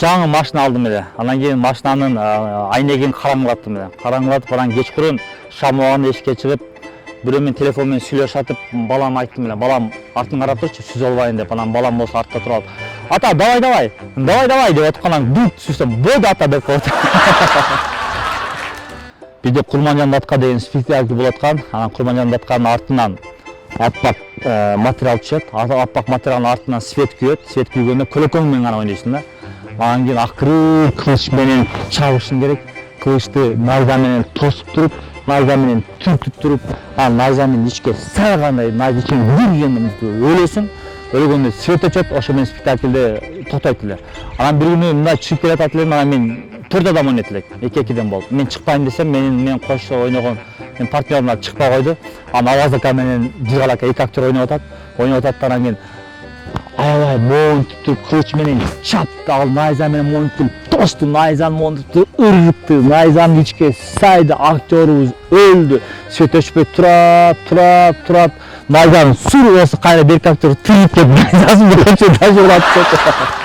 жаңы машина алдым эле. Анан кийин машинанын айнегин караңгылаттым эле. Караңгылатып анан кечкурун шам убагында эшикке чыгып, бирөө менен телефон менен сүйлөшүп атып, балам айттым эле. Балам артын карап турчу, сүзүп албайын деп. Анан балам болсо артта туруп алып, "Ата, давай" деп аткандан бүт сүзсөм, "Боду ата" деп коет. Бизде Курманжан датка деген спектакль болуп аткан. Анан Курманжан датканын артынан аппак материал түшөт. Аппак материалдын артынан свет күйөт. Свет күйгөндө көлөкөң менен гана ойнойсуң да. Анан кийин акырып кылыч менен чабышың керек. Кылычты найза менен тосуп туруп, найза менен түртүп туруп, анан найза менен ичке сайгандай найза ичине киргенде өлөсүң. Өлгөндө свет өчөт, ошо менен спектакльде токтойт эле. Анан бир күнү мындай чыгып келатат элем, анан мен 4 адам ойнойт элек, 2-2ден болуп. Мен чыкпайын десем, мен кошо ойногон партнёрлар чыкпай койду. Анан Авазака менен Жигалака 2 актер ойноп атат. Анан мен аябай моонтуп туруп кылыч менен чапты, ал найза менен моонтуп тосту, найзаны моонтуп ыргытты, найзанын ичке сайды, актерубуз өлдү. Свет өчпөй турат. Найзанын сурубасы кайра берки актер тирип кеп найзасын көчөдө ташып алып